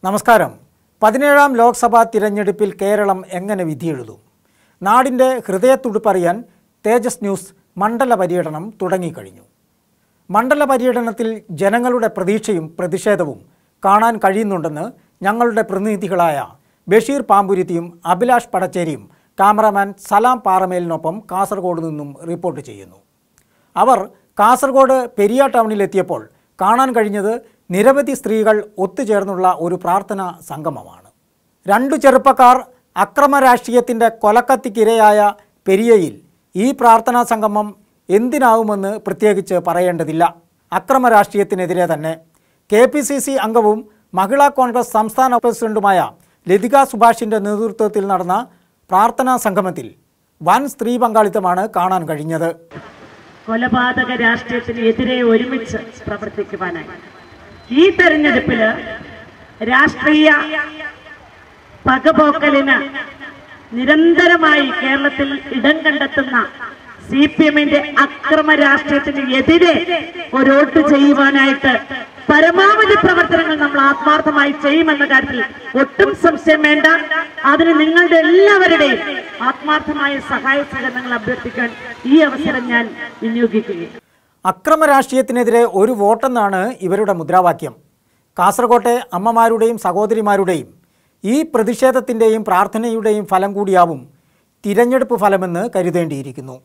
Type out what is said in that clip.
നമസ്കാരം. 17ാം ലോക്സഭാ തിരഞ്ഞെടുപ്പിൽ കേരളം എങ്ങനെ വിധിയെഴുതും? നാടിൻ്റെ ഹൃദയത്തുടിപ്പറിയാൻ തേജസ് ന്യൂസ് മണ്ഡല പര്യടനം തുടങ്ങിക്കഴിഞ്ഞു. മണ്ഡല പര്യടനത്തിൽ ജനങ്ങളുടെ പ്രതീക്ഷയും പ്രതിഷേധവും കാണാൻ കഴിയുന്നുണ്ടെന്ന് ഞങ്ങളുടെ പ്രതിനിധികളായ ബഷീർ പാമ്പുരുത്തിയും അഭിലാഷ് പടച്ചേരിയും ക്യാമറാമാൻ സലാം പാറമേലിനൊപ്പം കാസർഗോഡ് നിന്നും റിപ്പോർട്ട് ചെയ്യുന്നു. അവർ കാസർഗോഡ് പെരിയ ടൗണിലെത്തിയപ്പോൾ കാണാൻ കഴിഞ്ഞത് നിരവധി സ്ത്രീകൾ ഒത്തുചേർന്നുള്ള ഒരു പ്രാർത്ഥനാ സംഗമമാണ്. രണ്ടു ചെറുപ്പക്കാർ അക്രമ രാഷ്ട്രീയത്തിൻ്റെ കൊലക്കത്തിക്കിരയായ പെരിയയിൽ ഈ പ്രാർത്ഥനാ സംഗമം എന്തിനാവുമെന്ന് പ്രത്യേകിച്ച് പറയേണ്ടതില്ല. അക്രമ രാഷ്ട്രീയത്തിനെതിരെ തന്നെ. KPCC അംഗവും മഹിളാ കോൺഗ്രസ് സംസ്ഥാന പ്രസിഡന്റുമായ ലതിക സുഭാഷിൻ്റെ നേതൃത്വത്തിൽ നടന്ന പ്രാർത്ഥനാ സംഗമത്തിൽ വൻ സ്ത്രീ പങ്കാളിത്തമാണ് കാണാൻ കഴിഞ്ഞത്. കൊലപാതക രാഷ്ട്രീയത്തിന് എതിരെ ഒരുമിച്ച് പ്രവർത്തിക്കുവാനായി ഈ തെരഞ്ഞെടുപ്പില് രാഷ്ട്രീയ പകപോക്കലിന് നിരന്തരമായി കേരളത്തിൽ ഇടം കണ്ടെത്തുന്ന CPMന്റെ അക്രമ രാഷ്ട്രീയത്തിന് എതിരെ ഒരു വോട്ട് ചെയ്യുവാനായിട്ട് പരമാവധി പ്രവർത്തനങ്ങൾ നമ്മൾ ആത്മാർത്ഥമായി ചെയ്യുമെന്ന കാര്യത്തിൽ ഒട്ടും സംശയം വേണ്ട. അതിന് നിങ്ങളുടെ എല്ലാവരുടെയും ആത്മാർത്ഥമായ സഹായ സഹകരണങ്ങൾ അഭ്യർത്ഥിക്കാൻ ഈ അവസരം ഞാൻ വിനിയോഗിക്കുകയും. അക്രമ രാഷ്ട്രീയത്തിനെതിരെ ഒരു വോട്ടെന്നാണ് ഇവരുടെ മുദ്രാവാക്യം. കാസർകോട്ടെ അമ്മമാരുടെയും സഹോദരിമാരുടെയും ഈ പ്രതിഷേധത്തിൻ്റെയും പ്രാർത്ഥനയുടെയും ഫലം കൂടിയാവും തിരഞ്ഞെടുപ്പ് ഫലമെന്ന് കരുതേണ്ടിയിരിക്കുന്നു.